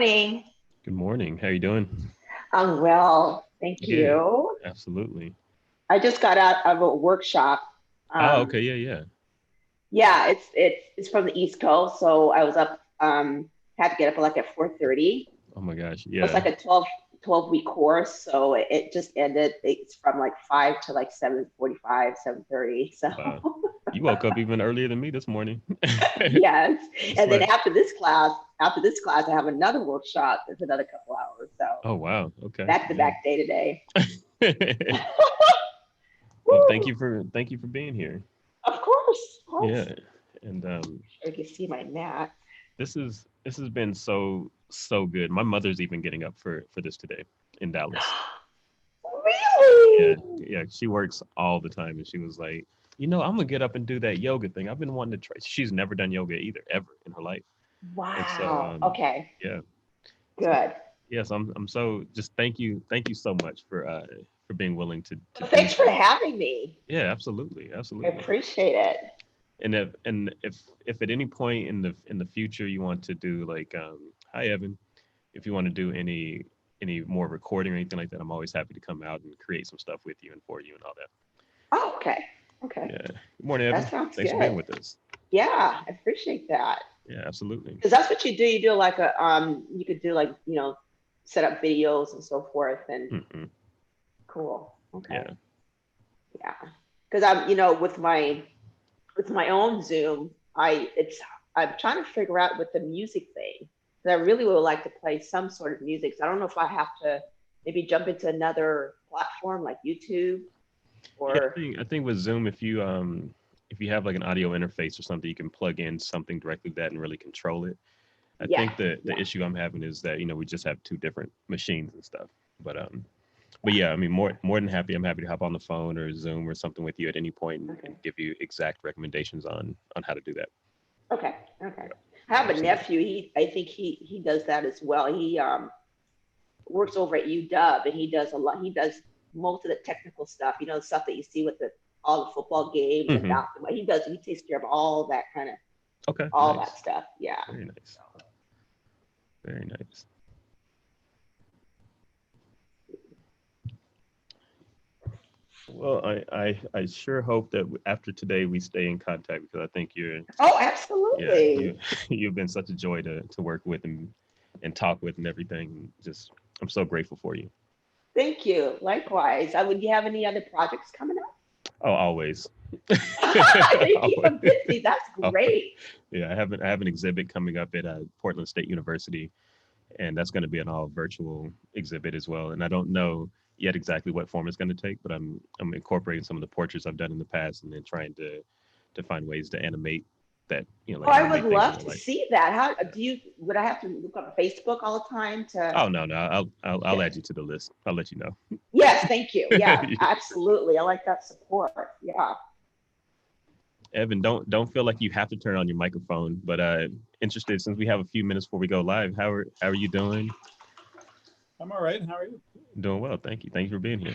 Morning. Good morning. How you doing? I'm well, thank Yeah, you. absolutely. I just got out of a workshop. Oh, Um, okay. Yeah, yeah. yeah, it's from the East Coast, so I was up. Had to get up like at 4:30. Oh my gosh. It's Yeah. like a 12 week course, so it just ended. It's from like 5 to like 7:45, 7:30. So Wow. You woke up even earlier than me this morning. yes, and then Slept. after this class, I have another workshop. It's another couple hours. So Oh wow. Okay. back to Yeah. back day to day. Well, Woo! thank you for being here. Of course, of course. Yeah. And I can see my mat. this has been so good. My mother's even getting up for this today in Dallas. Yeah, Really? yeah. She works all the time, and she was like, I'm gonna get up and do that yoga thing. I've been wanting to try. She's never done yoga either, ever in her life. And so, Wow. Okay. yeah. So Good. yes, I'm so just thank you so much for being willing to Well, do thanks for this. having me. Yeah, absolutely, I absolutely. appreciate it. And if at any point in the future you want to do like hi Evan, if you want to do any more recording or anything like that, I'm always happy to come out and create some stuff with you and for you and all that. Oh, okay. Okay. Yeah. Good morning, That Evan. sounds Thanks for being good. with us. Yeah, I appreciate that. Yeah, absolutely. Because that's what you do. You do like a you could do like, set up videos and so forth and Hmm. cool. Okay. Yeah. Yeah. Because with my own Zoom, I'm trying to figure out with the music thing. 'Cause I really would like to play some sort of music. So I don't know if I have to maybe jump into another platform like YouTube Yeah, or I think with Zoom, if you have like an audio interface or something, you can plug in something directly to that and really control it. I yeah, think the yeah, issue I'm having is that we just have two different machines and stuff. But yeah, I mean more than happy. I'm happy to hop on the phone or Zoom or something with you at any point okay, and give you exact recommendations on how to do that. okay, okay. Yeah, I have a absolutely. nephew. I think he does that as well. He works over at UW and he does a lot. He does most of the technical stuff. Stuff that you see with all the football games and Hmm. basketball. He takes care of all that kind of Okay, all that nice. stuff. Yeah. Very nice. Very nice. Well, I sure hope that after today we stay in contact because I think Oh, yeah, you absolutely. you've been such a joy to work with and talk with and everything. Just I'm so grateful for you. Thank you. Likewise. Would you have any other projects coming up? Oh, always. You keep Always. them busy. That's Always. great. Yeah, I have an exhibit coming up at Portland State University, and that's going to be an all virtual exhibit as well. And I don't know yet exactly what form it's going to take, but I'm incorporating some of the portraits I've done in the past, and then trying to find ways to animate that Oh, like I would animate things in love real to life. see that. How do you? Would I have to look up Facebook all the time to? Oh no, I'll Okay. add you to the list. I'll let you know. Yes, thank you. Yeah, absolutely. I like that support. Yeah. Evan, don't feel like you have to turn on your microphone, but interested since we have a few minutes before we go live. How are you doing? I'm all right. How are you? Doing well, thank you. Thank you for being here.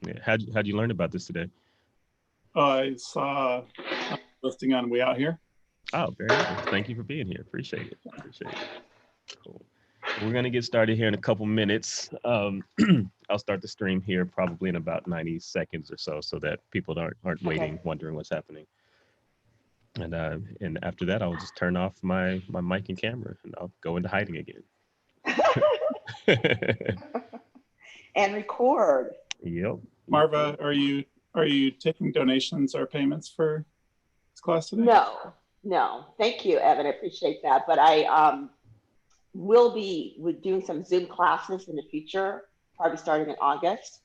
Yeah, how'd you learn about this today? I saw a listing on way out here. Oh, very nice. Thank you for being here. Appreciate it. Appreciate it. Cool. We're gonna get started here in a couple minutes. I'll start the stream here probably in about 90 seconds or so that people aren't Okay. waiting, wondering what's happening. And after that, I'll just turn off my mic and camera, and I'll go into hiding again. And record. Yep. Yep. Marva, are you taking donations or payments for this class today? No, no. Thank you, Evan. I appreciate that. But I will be doing some Zoom classes in the future, probably starting in August,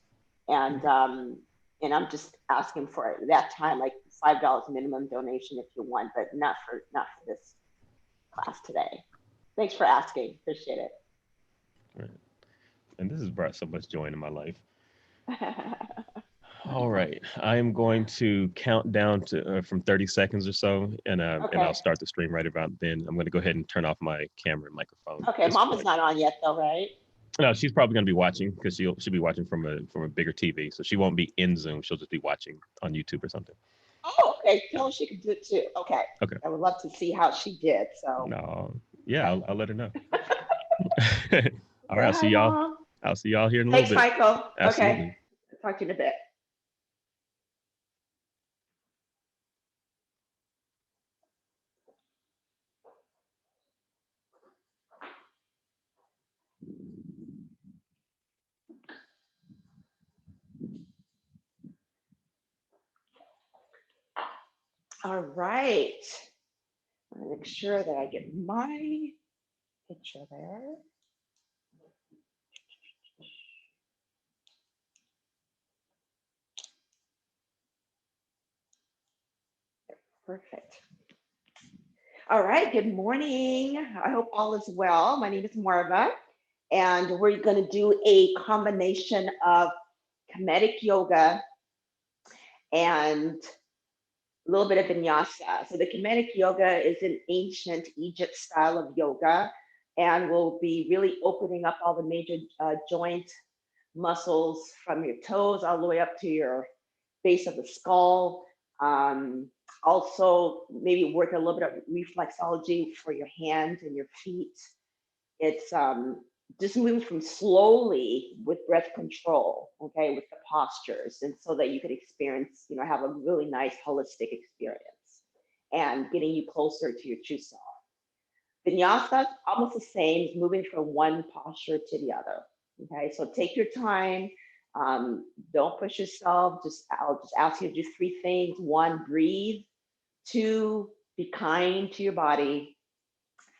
and I'm just asking for that time, like $5 minimum donation if you want, but not for this class today. Thanks for asking. Appreciate Right. And this has brought so much joy into my life. it. All right, I am going to count down to from 30 seconds or so, and I'll Okay. start the stream right about then. I'm going to go ahead and turn off my camera and microphone Okay. just for Mama's like. not on yet, though, right? No, she's probably going to be watching because she'll be watching from a bigger TV, so she won't be in Zoom. She'll just be watching on YouTube or something. Oh, okay. Yeah. Tell her she could do it too. Okay. Okay. I would love to see how she did. So, No. Yeah, I'll let her know. All right, Say hi, Mom. I'll see y'all here in a little Thanks, bit. Michael. Absolutely. Okay. Talk to you in a bit. All right. I'm gonna make sure that I get my picture there. Perfect. All right, good morning. I hope all is well. My name is Marva, and we're going to do a combination of kinetic yoga and a little bit of vinyasa. So the kinetic yoga is an ancient Egypt style of yoga, and we'll be really opening up all the major joint muscles from your toes all the way up to your base of the skull. Also, maybe work a little bit of reflexology for your hands and your feet. It's just moving from slowly with breath control, okay, with the postures, and so that you could experience, have a really nice holistic experience and getting you closer to your true self. Vinyasa, almost the same, is moving from one posture to the other. Okay, so take your time. Don't push yourself. I'll just ask you to do three things. One, breathe. Two, be kind to your body.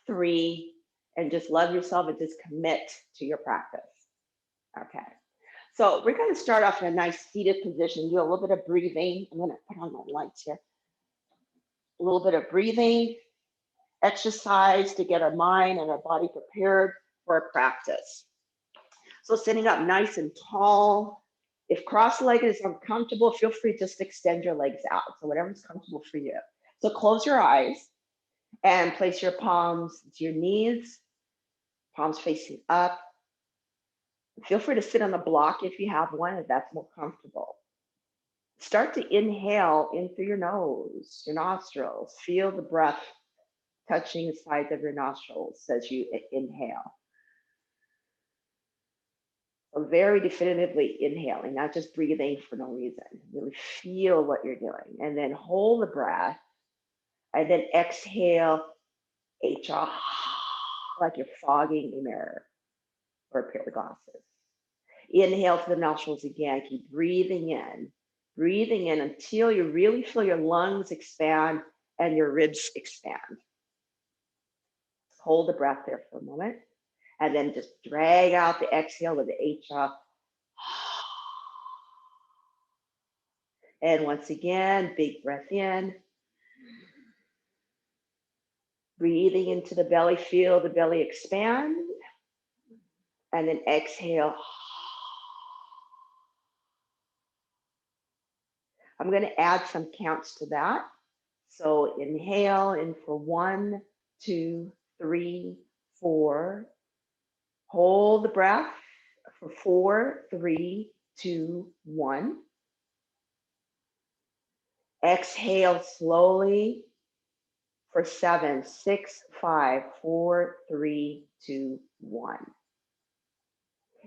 Three, and just love yourself and just commit to your practice. Okay, so we're going to start off in a nice seated position. Do a little bit of breathing. I'm going to put on my lights here. A little bit of breathing exercise to get our mind and our body prepared for a practice. So sitting up nice and tall. If cross-legged is uncomfortable, feel free to just extend your legs out. So whatever's comfortable for you. So close your eyes and place your palms to your knees, palms facing up. Feel free to sit on a block if you have one, if that's more comfortable. Start to inhale in through your nose, your nostrils. Feel the breath touching the sides of your nostrils as you inhale. So very definitively inhaling, not just breathing for no reason. Really feel what you're doing. And then hold the breath. And then exhale, like you're fogging a mirror or a pair of glasses. Inhale to the nostrils again. Keep breathing in until you really feel your lungs expand and your ribs expand. Hold the breath there for a moment. And then just drag out the exhale with the H-ah. And once again, big breath in. Breathing into the belly, feel the belly expand. And then exhale. I'm going to add some counts to that. So inhale in for 1, 2, 3, 4. Hold the breath for 4, 3, 2, 1. Exhale slowly for 7, 6, 5, 4, 3, 2, 1.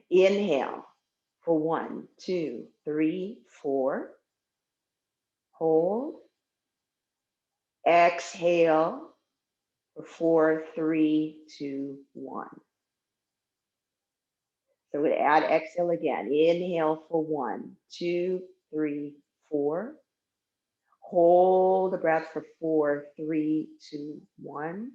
Inhale for 1, 2, 3, 4. Hold. Exhale for 4, 3, 2, 1. So we're going to add exhale again. Inhale for 1, 2, 3, 4. Hold the breath for 4, 3, 2, 1.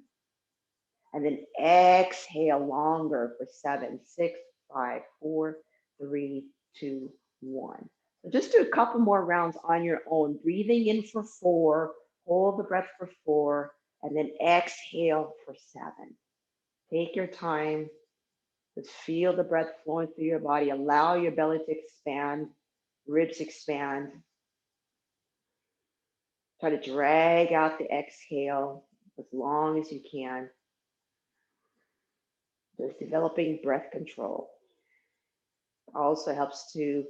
And then exhale longer for 7, 6, 5, 4, 3, 2, 1. So just do a couple more rounds on your own. Breathing in for 4, hold the breath for 4, and then exhale for 7. Take your time. Just feel the breath flowing through your body. Allow your belly to expand, ribs expand. Try to drag out the exhale as long as you can. Just developing breath control. Also helps to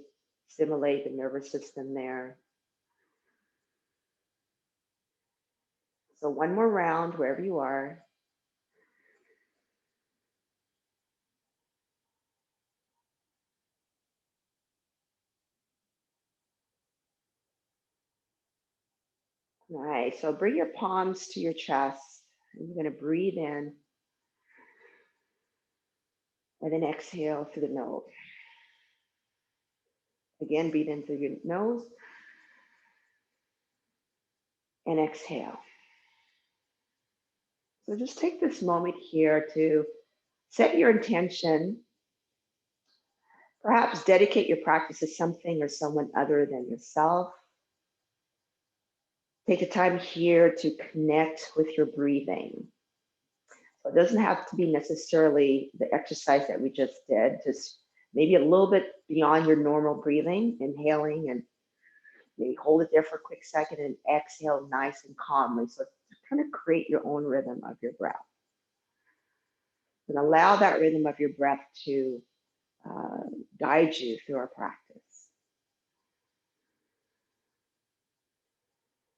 stimulate the nervous system there. So one more round wherever you are. Nice. So bring your palms to your chest. You're going to breathe in and then exhale through the nose. Again, breathe in through your nose and exhale. So just take this moment here to set your intention. Perhaps dedicate your practice to something or someone other than yourself. Take the time here to connect with your breathing. So it doesn't have to be necessarily the exercise that we just did, just maybe a little bit beyond your normal breathing, inhaling and maybe hold it there for a quick second and exhale nice and calmly. So kind of create your own rhythm of your breath. And allow that rhythm of your breath to guide you through our practice.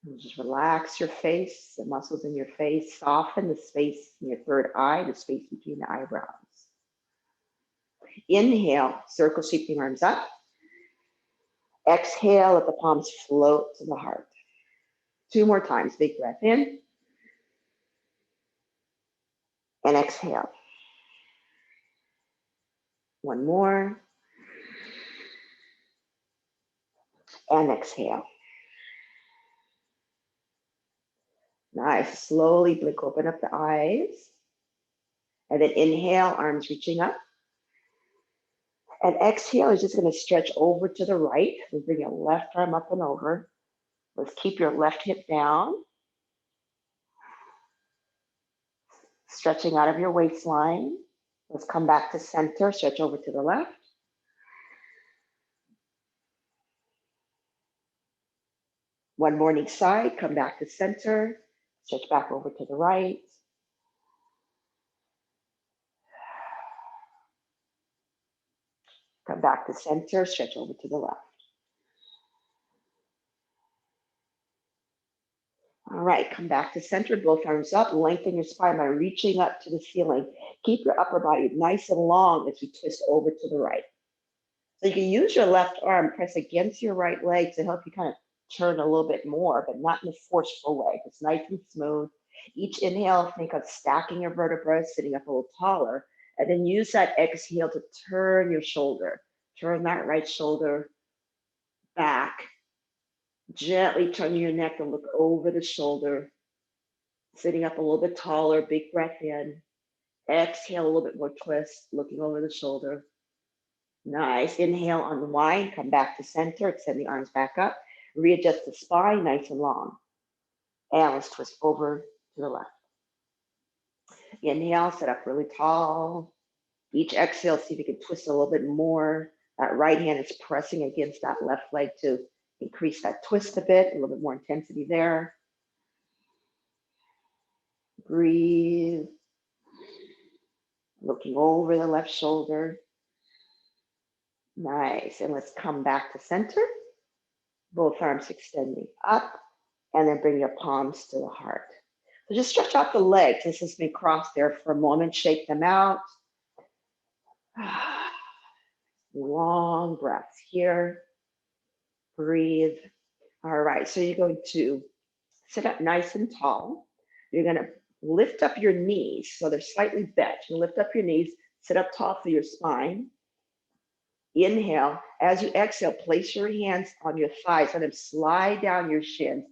And just relax your face, the muscles in your face, soften the space in your third eye, the space between the eyebrows. Inhale, circle sweeping arms up. Exhale, let the palms float to the heart. 2 more times, big breath in. And exhale. 1 more. And exhale. Nice. Slowly blink open up the eyes. And then inhale, arms reaching up. And exhale is just going to stretch over to the right. We'll bring your left arm up and over. Let's keep your left hip down. Stretching out of your waistline. Let's come back to center, stretch over to the left. One more on each side, come back to center, stretch back over to the right. Come back to center, stretch over to the left. All right, come back to center, both arms up, lengthen your spine by reaching up to the ceiling. Keep your upper body nice and long as you twist over to the right. So you can use your left arm, press against your right leg to help you kind of turn a little bit more, but not in a forceful way. It's nice and smooth. Each inhale, think of stacking your vertebrae, sitting up a little taller, and then use that exhale to turn your shoulder. Turn that right shoulder back. Gently turn your neck and look over the shoulder. Sitting up a little bit taller, big breath in. Exhale, a little bit more twist, looking over the shoulder. Nice. Inhale, unwind, come back to center, extend the arms back up. Readjust the spine, nice and long. And let's twist over to the left. Inhale, sit up really tall. Each exhale, see if you can twist a little bit more. That right hand is pressing against that left leg to increase that twist a bit, a little bit more intensity there. Breathe. Looking over the left shoulder. Nice. And let's come back to center. Both arms extending up. And then bring your palms to the heart. So just stretch out the legs. This has been crossed there for a moment. Shake them out. Long breaths here. Breathe. All right, so you're going to sit up nice and tall. You're going to lift up your knees so they're slightly bent. You lift up your knees, sit up tall through your spine. Inhale. As you exhale, place your hands on your thighs and then slide down your shins,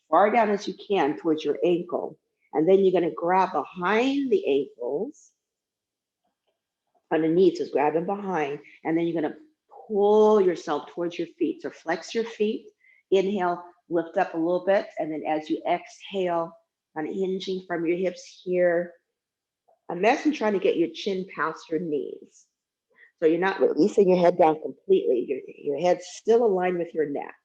far down as you can towards your ankle. And then you're going to grab behind the ankles. Underneath, just grab them behind. And then you're going to pull yourself towards your feet. So flex your feet. Inhale, lift up a little bit. And then as you exhale, kind of hinging from your hips here. Imagine trying to get your chin past your knees. So you're not releasing your head down completely. Your head's still aligned with your neck.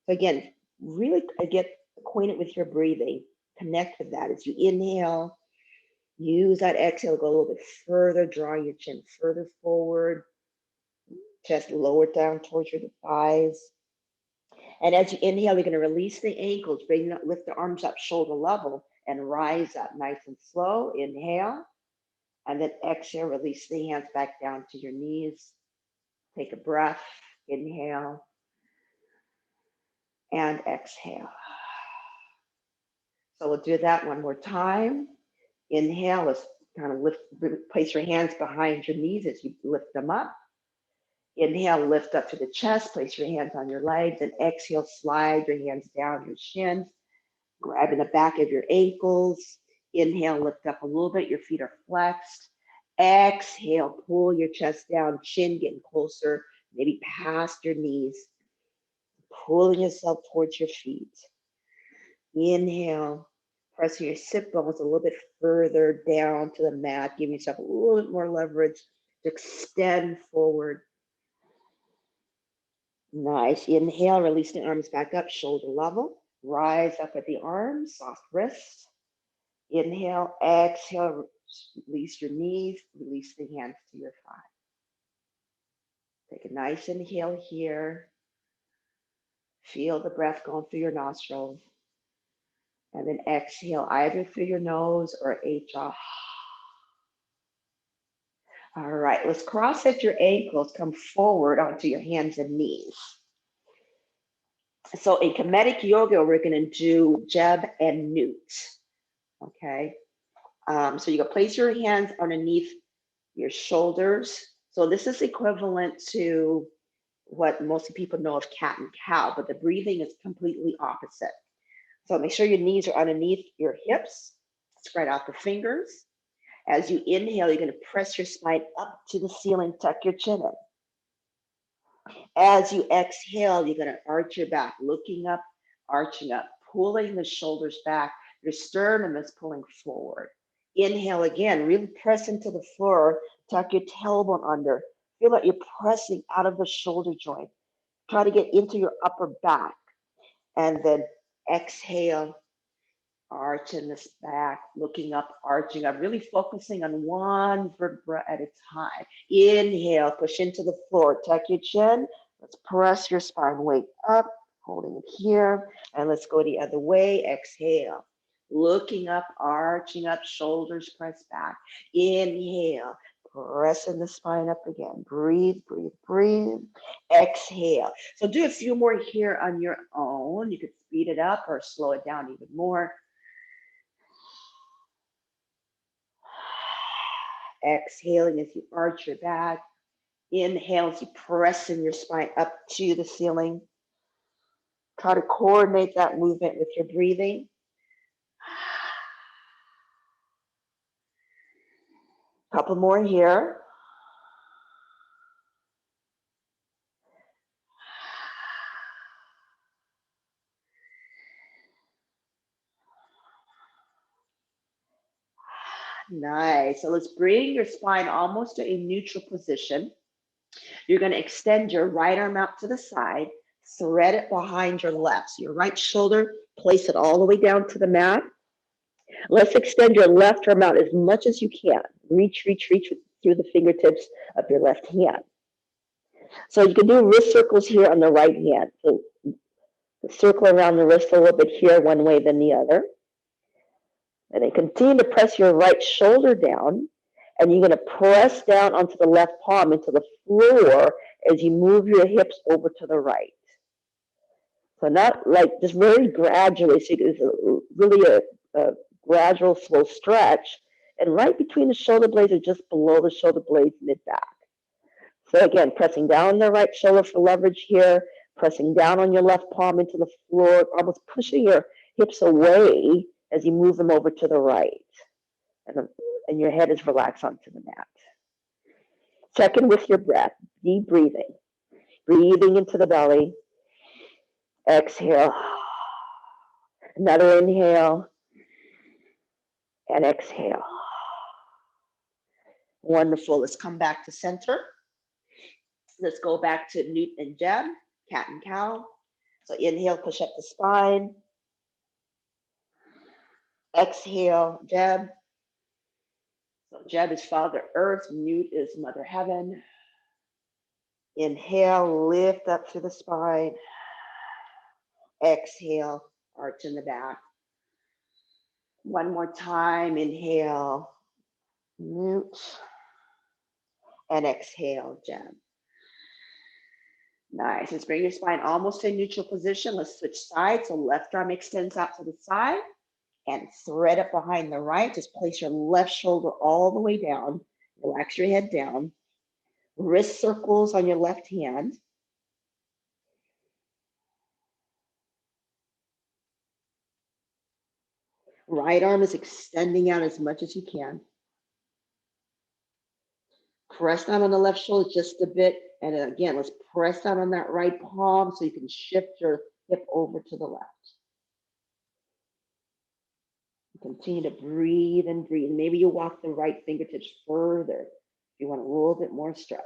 So again, really get acquainted with your breathing. Connect with that. As you inhale, use that exhale, go a little bit further, draw your chin further forward, chest lower down towards your thighs. And as you inhale, you're going to release the ankles, lift the arms up shoulder level and rise up nice and slow. Inhale. And then exhale, release the hands back down to your knees. Take a breath, inhale, and exhale. So we'll do that one more time. Inhale, let's kind of place your hands behind your knees as you lift them up. Inhale, lift up to the chest, place your hands on your legs, and exhale, slide your hands down your shins, grabbing the back of your ankles. Inhale, lift up a little bit, your feet are flexed. Exhale, pull your chest down, chin getting closer, maybe past your knees, pulling yourself towards your feet. Inhale, pressing your sit bones a little bit further down to the mat, giving yourself a little bit more leverage to extend forward. Nice. Inhale, release the arms back up, shoulder level. Rise up at the arms, soft wrists. Inhale, exhale, release your knees, release the hands to your thigh. Take a nice inhale here. Feel the breath going through your nostrils. And then exhale either through your nose or HA. All right, let's cross at your ankles, come forward onto your hands and knees. So in Kinetic Yoga, we're going to do jab and newt. Okay, so you can place your hands underneath your shoulders. So this is equivalent to what most people know of cat and cow, but the breathing is completely opposite. So make sure your knees are underneath your hips, spread out the fingers. As you inhale, you're going to press your spine up to the ceiling, tuck your chin in. As you exhale, you're going to arch your back, looking up, arching up, pulling the shoulders back. Your sternum is pulling forward. Inhale again, really press into the floor, tuck your tailbone under. Feel like you're pressing out of the shoulder joint. Try to get into your upper back. And then exhale, arching this back, looking up, arching up, really focusing on one vertebra at a time. Inhale, push into the floor, tuck your chin. Let's press your spine weight up, holding it here. And let's go the other way. Exhale, looking up, arching up, shoulders press back. Inhale, pressing the spine up again. Breathe, breathe, breathe. Exhale. So do a few more here on your own. You could speed it up or slow it down even more. Exhaling as you arch your back. Inhale as you pressing your spine up to the ceiling. Try to coordinate that movement with your breathing. Couple more here. Nice. So let's bring your spine almost to a neutral position. You're going to extend your right arm out to the side, thread it behind your left. So your right shoulder, place it all the way down to the mat. Let's extend your left arm out as much as you can. Reach, reach, reach through the fingertips of your left hand. So you can do wrist circles here on the right hand. So circle around the wrist a little bit here, one way then the other. And then continue to press your right shoulder down. And you're going to press down onto the left palm into the floor as you move your hips over to the right. So not like just very gradually. So it's really a gradual, slow stretch. And right between the shoulder blades or just below the shoulder blades, mid-back. So again, pressing down on the right shoulder for leverage here, pressing down on your left palm into the floor, almost pushing your hips away as you move them over to the right. And your head is relaxed onto the mat. Second, with your breath, deep breathing. Breathing into the belly. Exhale. Another inhale. And exhale. Wonderful. Let's come back to center. Let's go back to newt and jab, cat and cow. So inhale, push up the spine. Exhale, jab. So jab is Father Earth, newt is Mother Heaven. Inhale, lift up through the spine. Exhale, arch in the back. One more time, inhale, newt. And exhale, jab. Nice. Let's bring your spine almost to a neutral position. Let's switch sides. So left arm extends out to the side. and thread it behind the right. Just place your left shoulder all the way down. Relax your head down. Wrist circles on your left hand. Right arm is extending out as much as you can. Press down on the left shoulder just a bit. And then again, let's press down on that right palm so you can shift your hip over to the left. Continue to breathe and breathe. Maybe you walk the right fingertips further if you want a little bit more stretch.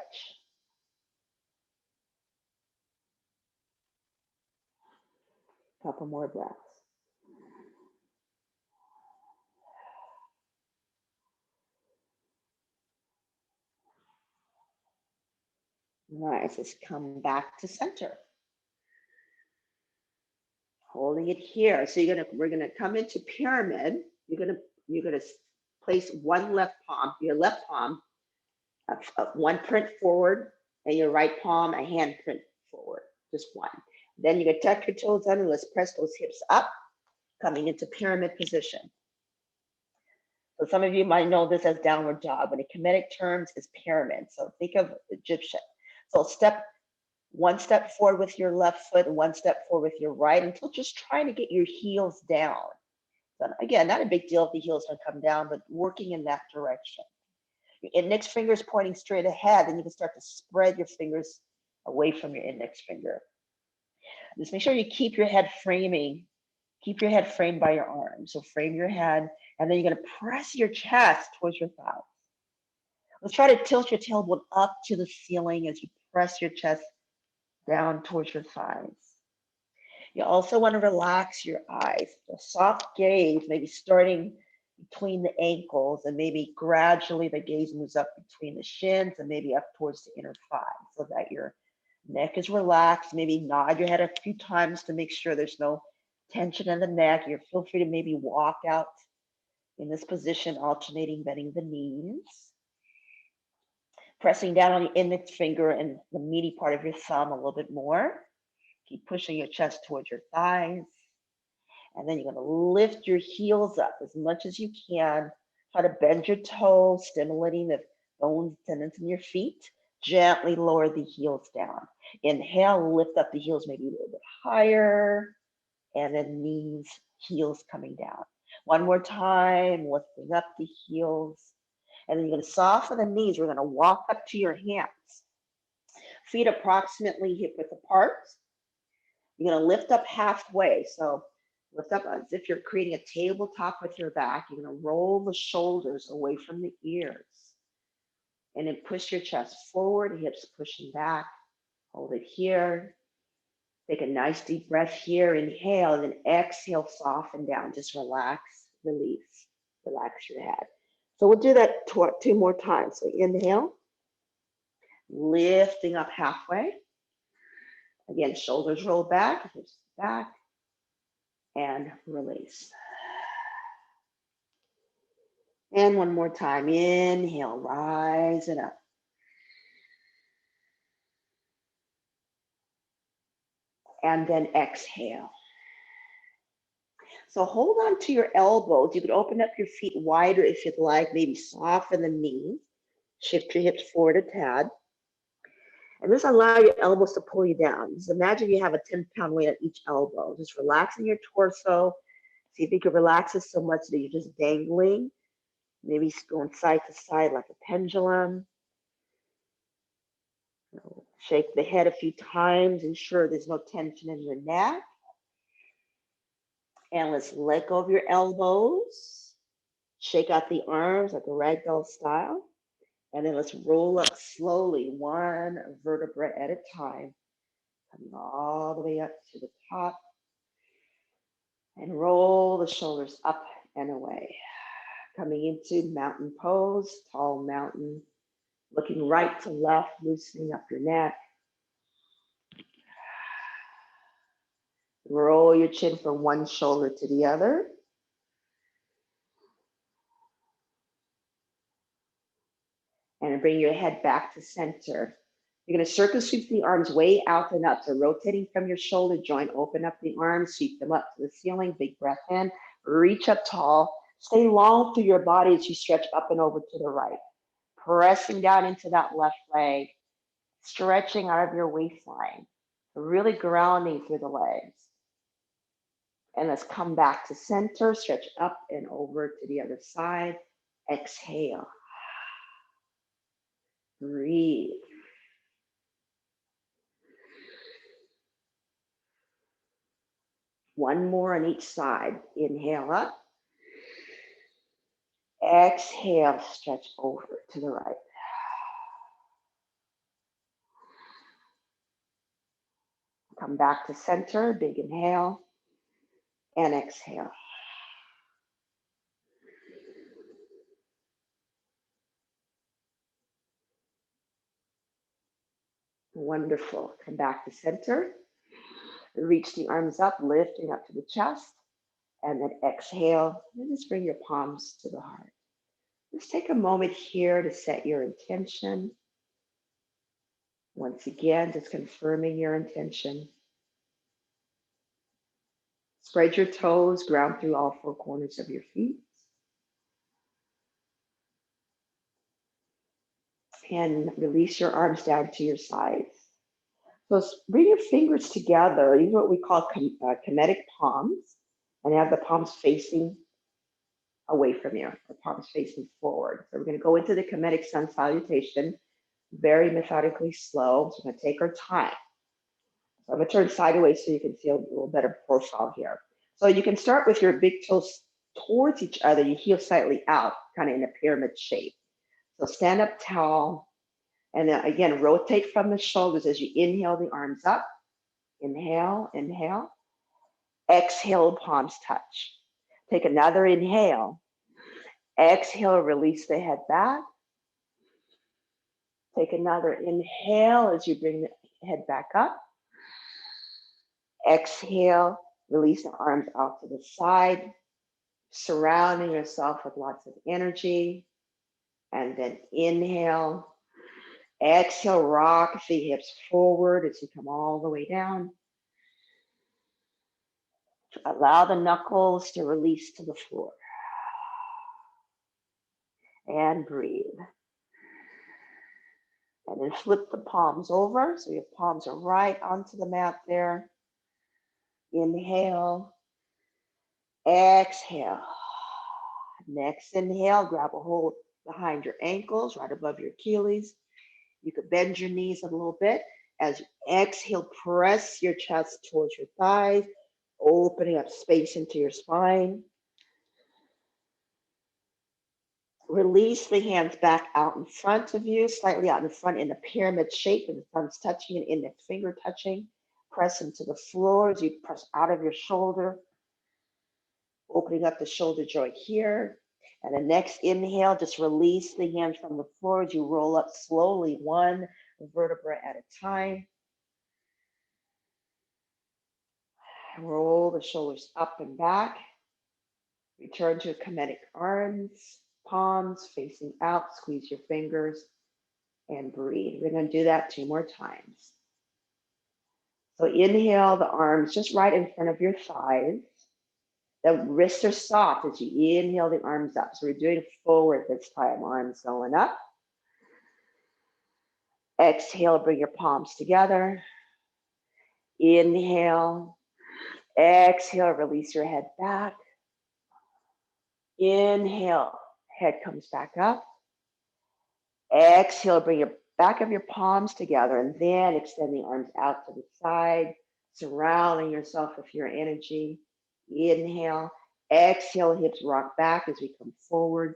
Couple more breaths. Nice. Let's come back to center. Holding it here. So we're gonna come into pyramid. You're gonna place one left palm, your left palm, one print forward, and your right palm a hand print forward. Just one. Then you're gonna tuck your toes under. Let's press those hips up, coming into pyramid position. So some of you might know this as downward dog, but in Kemetic terms is pyramid. So think of Egyptian. So one step forward with your left foot, one step forward with your right, until just trying to get your heels down. So again, not a big deal if the heels don't come down, but working in that direction. Your index finger is pointing straight ahead, and you can start to spread your fingers away from your index finger. Just make sure you keep your head framed by your arms. So frame your head, and then you're gonna press your chest towards your thighs. Let's try to tilt your tailbone up to the ceiling as you press your chest down towards your thighs. You also want to relax your eyes. A soft gaze, maybe starting between the ankles, and maybe gradually the gaze moves up between the shins and maybe up towards the inner thigh so that your neck is relaxed. Maybe nod your head a few times to make sure there's no tension in the neck. You feel free to maybe walk out in this position, alternating bending the knees. Pressing down on the index finger and the meaty part of your thumb a little bit more. Keep pushing your chest towards your thighs. And then you're going to lift your heels up as much as you can. Try to bend your toes, stimulating the bones, tendons in your feet. Gently lower the heels down. Inhale, lift up the heels maybe a little bit higher. And then knees, heels coming down. One more time, lifting up the heels. And then you're going to soften the knees. We're going to walk up to your hands. Feet approximately hip width apart. You're going to lift up halfway. So lift up as if you're creating a tabletop with your back. You're going to roll the shoulders away from the ears. And then push your chest forward, hips pushing back. Hold it here. Take a nice deep breath here. Inhale, and then exhale, soften down. Just relax, release, relax your head. So we'll do that two more times. So inhale, lifting up halfway. Again, shoulders roll back, hips back, and release. And one more time. Inhale, rise it up. And then exhale. So hold on to your elbows. You could open up your feet wider if you'd like, maybe soften the knees. Shift your hips forward a tad. And just allow your elbows to pull you down. Just imagine you have a 10-pound weight on each elbow. Just relaxing your torso. See if you can relax it so much that you're just dangling. Maybe going side to side like a pendulum. Shake the head a few times. Ensure there's no tension in your neck. And let's let go of your elbows. Shake out the arms like a ragdoll style. And then let's roll up slowly, one vertebra at a time. Coming all the way up to the top. And roll the shoulders up and away. Coming into mountain pose, tall mountain. Looking right to left, loosening up your neck. Roll your chin from one shoulder to the other. And bring your head back to center. You're going to circle sweep the arms way out and up. So rotating from your shoulder joint, open up the arms, sweep them up to the ceiling. Big breath in. Reach up tall. Stay long through your body as you stretch up and over to the right. Pressing down into that left leg. Stretching out of your waistline. Really grounding through the legs. And let's come back to center. Stretch up and over to the other side. Exhale. Breathe. One more on each side. Inhale up. Exhale, stretch over to the right. Come back to center, big inhale, and exhale. Wonderful. Come back to center. Reach the arms up, lifting up to the chest, and then exhale, and just bring your palms to the heart. Just take a moment here to set your intention. Once again, just confirming your intention. Spread your toes, ground through all four corners of your feet. And release your arms down to your sides. So bring your fingers together. These are what we call kinetic palms. And have the palms facing away from you, the palms facing forward. So we're going to go into the Kinetic Sun Salutation, very methodically slow. So we're going to take our time. So I'm going to turn sideways so you can see a little better profile here. So you can start with your big toes towards each other. You heel slightly out, kind of in a pyramid shape. So stand up tall. And then again, rotate from the shoulders as you inhale the arms up. Inhale, inhale. Exhale, palms touch. Take another inhale. Exhale, release the head back. Take another inhale as you bring the head back up. Exhale, release the arms out to the side, surrounding yourself with lots of energy. And then inhale. Exhale, rock the hips forward as you come all the way down. Allow the knuckles to release to the floor. And breathe. And then flip the palms over. So your palms are right onto the mat there. Inhale. Exhale. Next inhale, grab a hold behind your ankles, right above your Achilles. You could bend your knees a little bit. As you exhale, press your chest towards your thighs, opening up space into your spine. Release the hands back out in front of you, slightly out in front in a pyramid shape, with the thumbs touching and index finger touching. Press into the floor as you press out of your shoulder, opening up the shoulder joint here. And the next inhale, just release the hands from the floor as you roll up slowly, one vertebra at a time. Roll the shoulders up and back. Return to kinetic arms, palms facing out, squeeze your fingers, and breathe. We're going to do that 2 more times. So inhale the arms just right in front of your thighs. The wrists are soft as you inhale the arms up. So we're doing forward this time, arms going up. Exhale, bring your palms together. Inhale. Exhale, release your head back. Inhale, head comes back up. Exhale, bring your back of your palms together and then extend the arms out to the side, surrounding yourself with your energy. Inhale. Exhale, hips rock back as we come forward.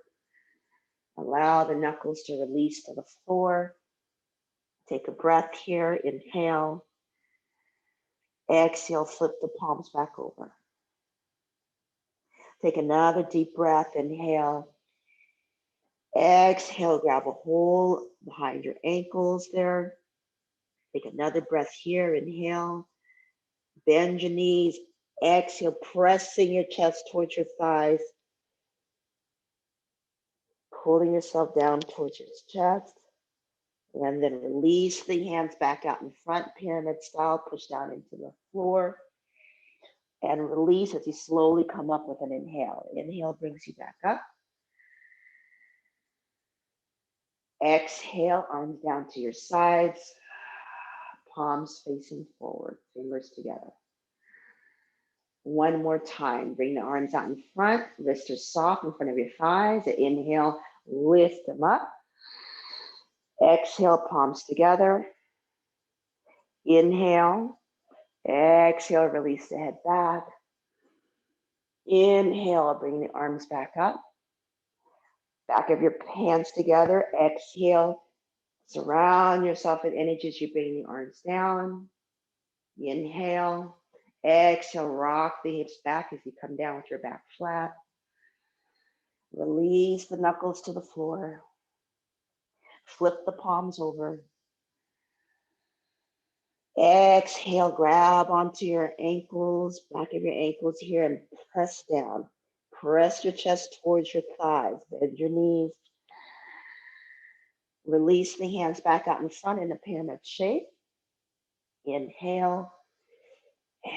Allow the knuckles to release to the floor. Take a breath here. Inhale. Exhale, flip the palms back over. Take another deep breath. Inhale. Exhale, grab a hold behind your ankles there. Take another breath here. Inhale. Bend your knees. Exhale, pressing your chest towards your thighs. Pulling yourself down towards your chest. And then release the hands back out in front, pyramid style. Push down into the floor. And release as you slowly come up with an inhale. Inhale brings you back up. Exhale, arms down to your sides, palms facing forward, fingers together. One more time, bring the arms out in front, wrists are soft in front of your thighs. Inhale, lift them up. Exhale, palms together. Inhale, exhale, release the head back. Inhale, bring the arms back up. Back of your hands together. Exhale, surround yourself with energy as you bring the arms down. Inhale, exhale, rock the hips back as you come down with your back flat. Release the knuckles to the floor. Flip the palms over. Exhale, grab onto your ankles, back of your ankles here, and press down. Press your chest towards your thighs. Bend your knees. Release the hands back out in front in a pyramid shape. Inhale.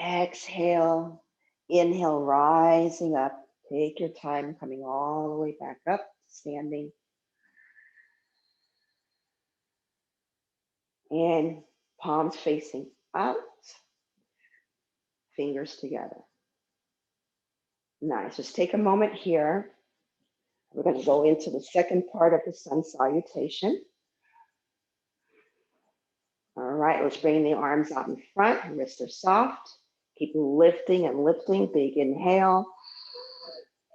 Exhale. Inhale, rising up. Take your time, coming all the way back up, standing. And palms facing out, fingers together. Nice. Just take a moment here. We're going to go into the second part of the sun salutation. All right, let's bring the arms out in front. Wrists are soft. Keep lifting and lifting. Big inhale.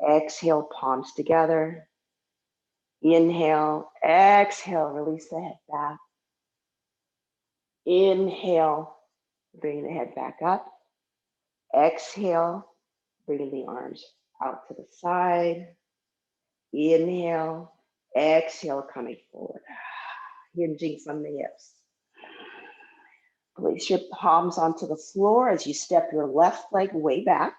Exhale, palms together. Inhale. Exhale, release the head back. Inhale, bring the head back up. Exhale, bring the arms out to the side. Inhale, exhale, coming forward. Hinging from the hips. Place your palms onto the floor as you step your left leg way back.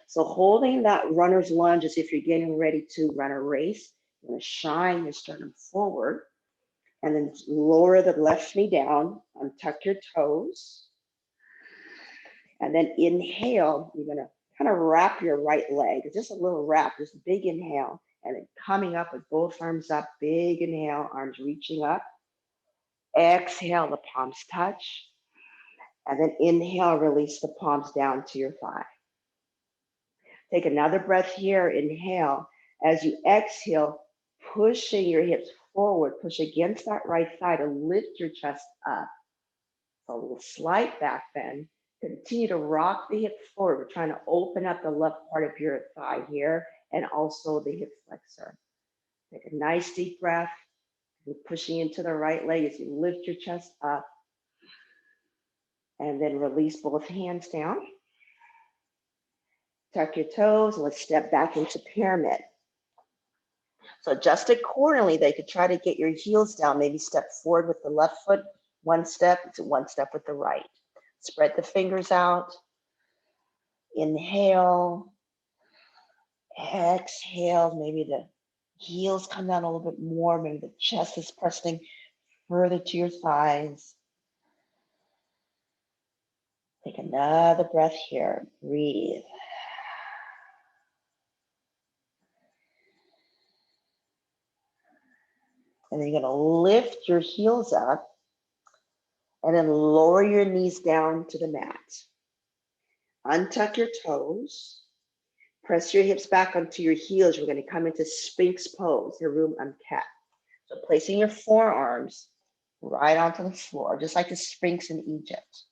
So holding that runner's lunge as if you're getting ready to run a race, you're going to shine your sternum forward and then lower the left knee down, untuck your toes. And then inhale, you're going to kind of wrap your right leg. It's just a little wrap, just a big inhale. And then coming up with both arms up, big inhale, arms reaching up. Exhale, the palms touch. And then inhale, release the palms down to your thigh. Take another breath here, inhale. As you exhale, pushing your hips forward, push against that right thigh to lift your chest up. So a little slight back bend. Continue to rock the hips forward. We're trying to open up the left part of your thigh here and also the hip flexor. Take a nice deep breath. You're pushing into the right leg as you lift your chest up. And then release both hands down. Tuck your toes. Let's step back into pyramid. So adjust accordingly. They could try to get your heels down. Maybe step forward with the left foot, one step to one step with the right. Spread the fingers out. Inhale. Exhale. Maybe the heels come down a little bit more. Maybe the chest is pressing further to your thighs. Take another breath here. Breathe. And then you're going to lift your heels up and then lower your knees down to the mat. Untuck your toes. Press your hips back onto your heels. We're going to come into Sphinx Pose, your room unkept. So placing your forearms right onto the floor, just like the Sphinx in Egypt.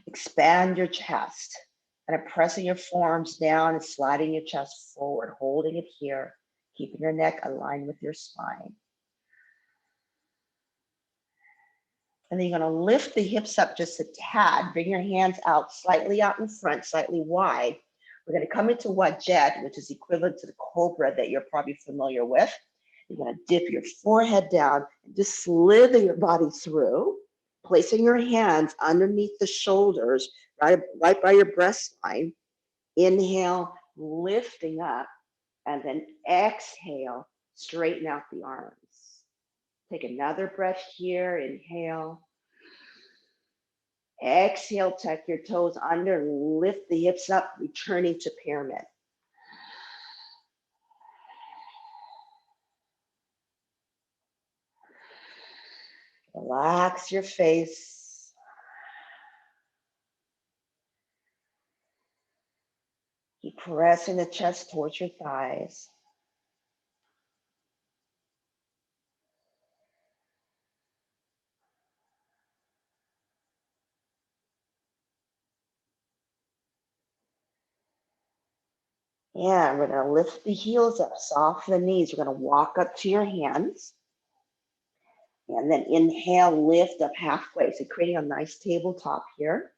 Expand your chest and pressing your forearms down and sliding your chest forward, holding it here, keeping your neck aligned with your spine. And then you're going to lift the hips up just a tad. Bring your hands out slightly out in front, slightly wide. We're going to come into Wajed, which is equivalent to the Cobra that you're probably familiar with. You're going to dip your forehead down and just slither your body through, placing your hands underneath the shoulders, right by your breast line. Inhale, lifting up, and then exhale, straighten out the arms. Take another breath here, inhale. Exhale, tuck your toes under, lift the hips up, returning to pyramid. Relax your face. Keep pressing the chest towards your thighs. And we're going to lift the heels up, soften the knees. You're going to walk up to your hands. And then inhale, lift up halfway. So creating a nice tabletop here.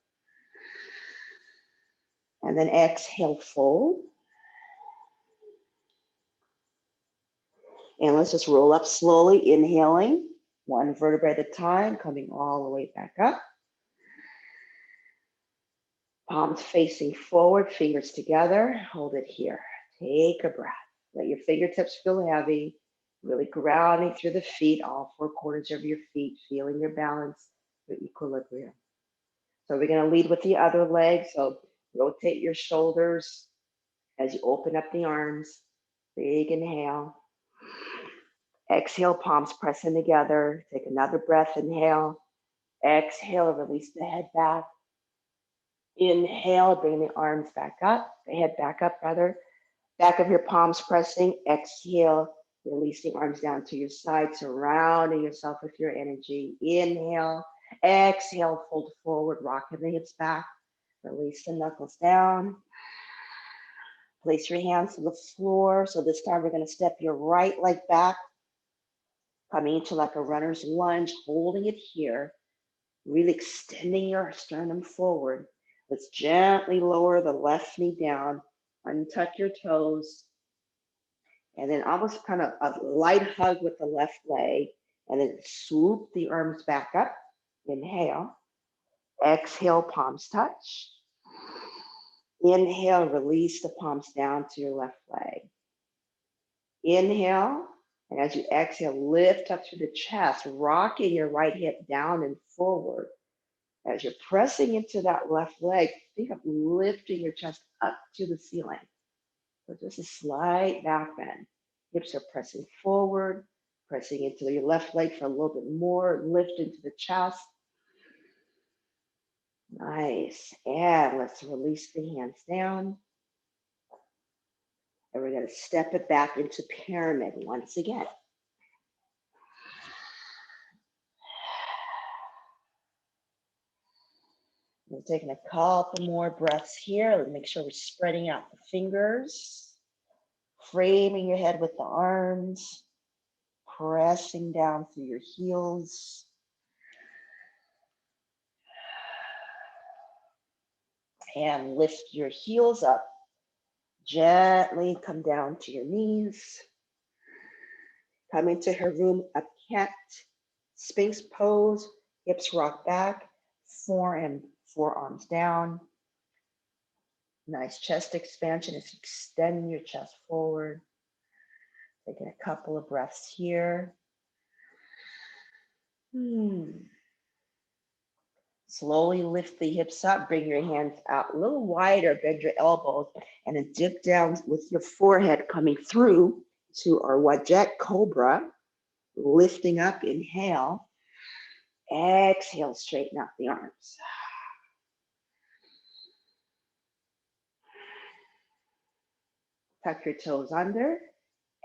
And then exhale, fold. And let's just roll up slowly, inhaling, one vertebra at a time, coming all the way back up. Palms facing forward, fingers together. Hold it here. Take a breath. Let your fingertips feel heavy, really grounding through the feet, all four corners of your feet, feeling your balance, your equilibrium. So we're going to lead with the other leg. So rotate your shoulders as you open up the arms. Big inhale. Exhale, palms pressing together. Take another breath, inhale. Exhale, release the head back. Inhale, bring the arms back up, the head back up rather. Back of your palms pressing. Exhale, release the arms down to your side, surrounding yourself with your energy. Inhale, exhale, fold forward, rocking the hips back. Release the knuckles down. Place your hands to the floor. So this time we're going to step your right leg back, coming into like a runner's lunge, holding it here, really extending your sternum forward. Let's gently lower the left knee down, untuck your toes, and then almost kind of a light hug with the left leg, and then swoop the arms back up. Inhale, exhale, palms touch. Inhale, release the palms down to your left leg. Inhale, and as you exhale, lift up through the chest, rocking your right hip down and forward. As you're pressing into that left leg, think of lifting your chest up to the ceiling. So just a slight back bend. Hips are pressing forward, pressing into your left leg for a little bit more, lift into the chest. Nice. And let's release the hands down. And we're going to step it back into pyramid once again. We're taking a couple more breaths here. Let's make sure we're spreading out the fingers, framing your head with the arms, pressing down through your heels. And lift your heels up. Gently come down to your knees. Come into her room, a cat, Sphinx pose, hips rock back, forearms down. Nice chest expansion as you extend your chest forward. Taking a couple of breaths here. Slowly lift the hips up, bring your hands out a little wider, bend your elbows, and then dip down with your forehead coming through to our Wajek Cobra. Lifting up, inhale. Exhale, straighten out the arms. Tuck your toes under.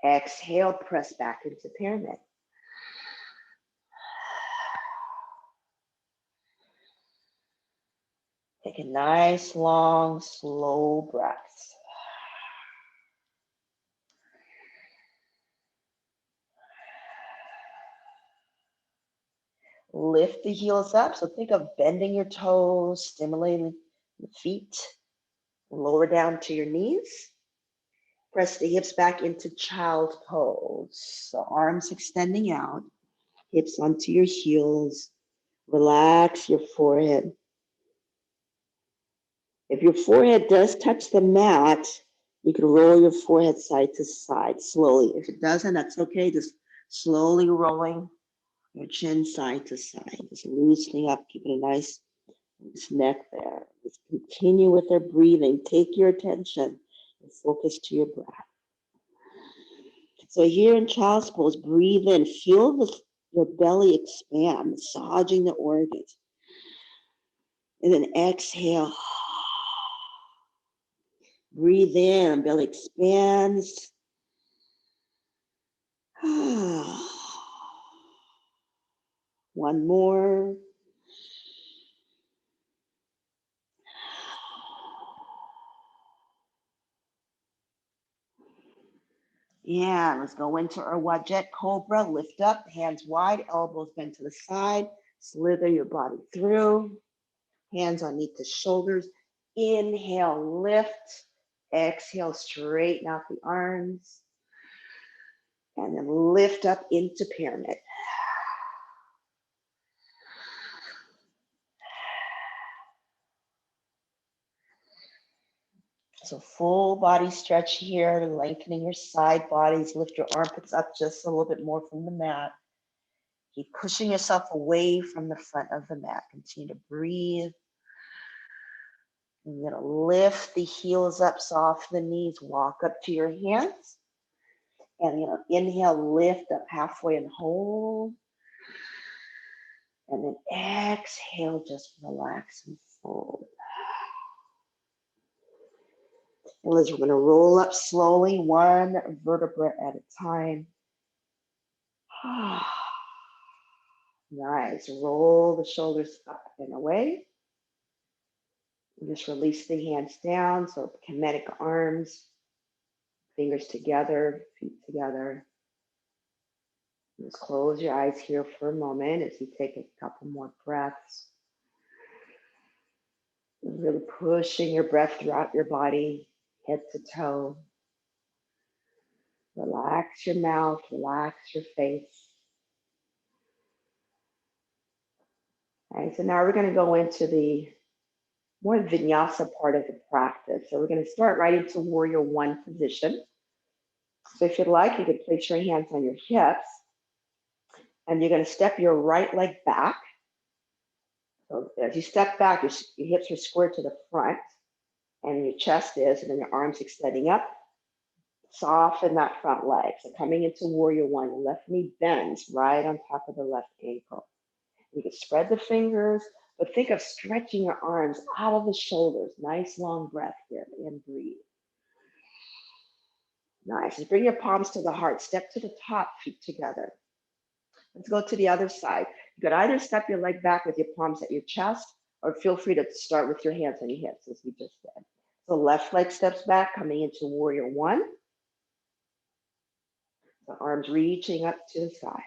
Exhale, press back into pyramid. Take a nice, long, slow breath. Lift the heels up. So think of bending your toes, stimulating the feet. Lower down to your knees. Press the hips back into child's pose. So arms extending out, hips onto your heels. Relax your forehead. If your forehead does touch the mat, you can roll your forehead side to side slowly. If it doesn't, that's okay. Just slowly rolling your chin side to side. Just loosening up, keeping a nice This neck there. Just continue with their breathing. Take your attention and focus to your breath. So here in Child's Pose, breathe in. Feel your belly expand, massaging the organs. And then exhale. Breathe in, belly expands. One more. Yeah, let's go into our Wajjet Cobra. Lift up, hands wide, elbows bent to the side. Slither your body through. Hands underneath the shoulders. Inhale, lift. Exhale, straighten out the arms. And then lift up into pyramid. So full body stretch here, lengthening your side bodies. Lift your armpits up just a little bit more from the mat. Keep pushing yourself away from the front of the mat. Continue to breathe. You're going to lift the heels up, soften the knees, walk up to your hands. And inhale, lift up halfway and hold. And then exhale, just relax and fold. And we're going to roll up slowly, one vertebra at a time. Nice. Roll the shoulders up and away. And just release the hands down. So kinetic arms, fingers together, feet together. Just close your eyes here for a moment as you take a couple more breaths. Really pushing your breath throughout your body, head to toe. Relax your mouth, relax your face. All right, so now we're going to go into the more vinyasa part of the practice. So we're going to start right into warrior one position. So if you'd like, you can place your hands on your hips and you're going to step your right leg back. So as you step back, your hips are squared to the front and your chest is, and then your arms extending up. Soften that front leg. So coming into warrior one, left knee bends right on top of the left ankle. You can spread the fingers, but think of stretching your arms out of the shoulders. Nice long breath here and breathe. Nice. Bring your palms to the heart. Step to the top, feet together. Let's go to the other side. You could either step your leg back with your palms at your chest, or feel free to start with your hands on your hips as we just did. So left leg steps back, coming into warrior one. The arms reaching up to the sky.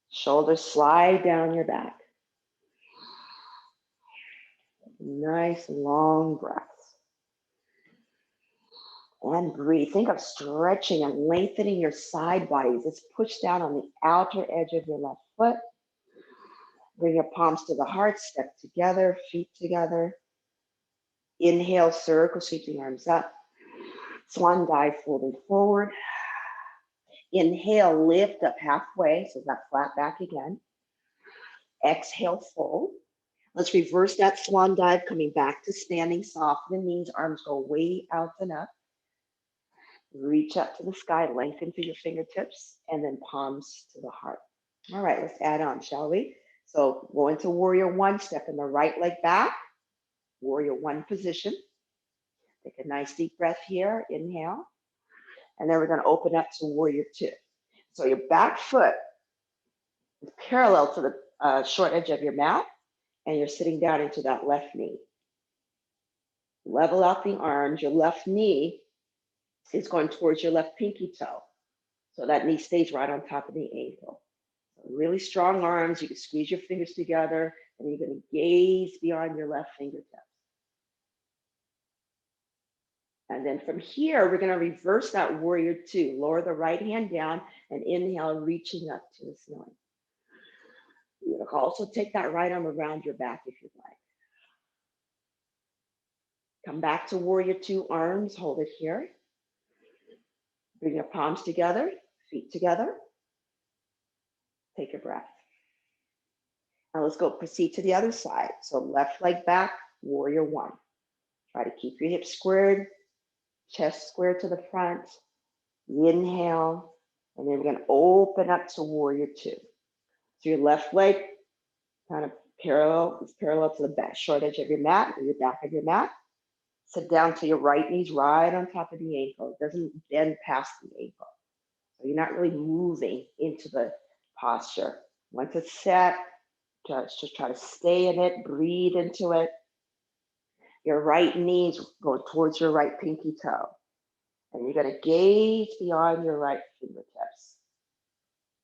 Shoulders slide down your back. Nice long breaths. And breathe. Think of stretching and lengthening your side bodies. Just push down on the outer edge of your left foot. Bring your palms to the heart. Step together, feet together. Inhale, circle, sweeping arms up. Swan dive, folding forward. Inhale, lift up halfway, so that flat back again. Exhale, fold. Let's reverse that swan dive, coming back to standing, soften the knees, arms go way out and up. Reach up to the sky, lengthen through your fingertips, and then palms to the heart. All right, let's add on, shall we? So go into warrior one, step in the right leg back, warrior one position. Take a nice deep breath here, inhale. And then we're gonna open up to warrior two. So your back foot is parallel to the short edge of your mat, and you're sitting down into that left knee. Level out the arms. Your left knee is going towards your left pinky toe. So that knee stays right on top of the ankle. So really strong arms. You can squeeze your fingers together, and you're going to gaze beyond your left fingertips. And then from here, we're going to reverse that warrior two. Lower the right hand down and inhale, reaching up to the ceiling. You can also take that right arm around your back if you'd like. Come back to warrior two, arms, hold it here. Bring your palms together, feet together. Take a breath. Now let's go proceed to the other side. So left leg back, warrior one. Try to keep your hips squared, chest squared to the front. Inhale, and then we're going to open up to warrior two. So your left leg kind of parallel to the back, short edge of your mat, or your back of your mat. Sit down to your right knee's right on top of the ankle. It doesn't bend past the ankle. So you're not really moving into the posture. Once it's set, just try to stay in it, breathe into it. Your right knees go towards your right pinky toe. And you're going to gaze beyond your right fingertips.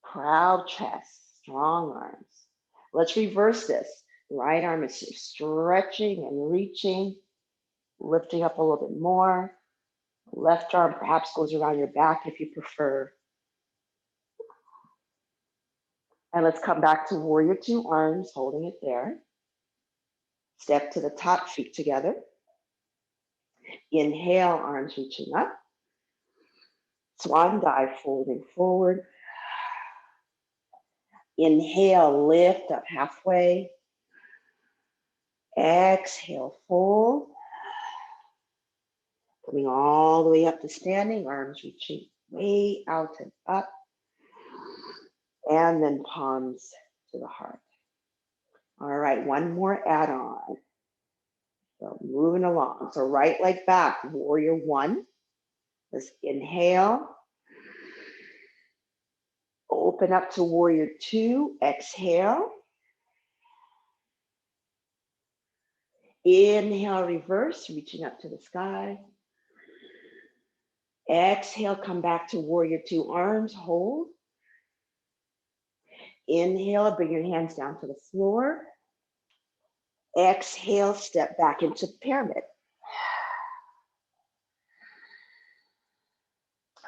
Proud chest, strong arms. Let's reverse this. Right arm is stretching and reaching, lifting up a little bit more. Left arm perhaps goes around your back if you prefer. And let's come back to warrior two, arms holding it there. Step to the top, feet together. Inhale, arms reaching up. Swan dive, folding forward. Inhale, lift up halfway. Exhale, fold. Coming all the way up to standing, arms reaching way out and up. And then palms to the heart. All right, one more add-on. So moving along. So right leg back, warrior one. Let's inhale. Open up to warrior two. Exhale. Inhale, reverse, reaching up to the sky. Exhale, come back to warrior two, arms, hold. Inhale, bring your hands down to the floor. Exhale, step back into pyramid.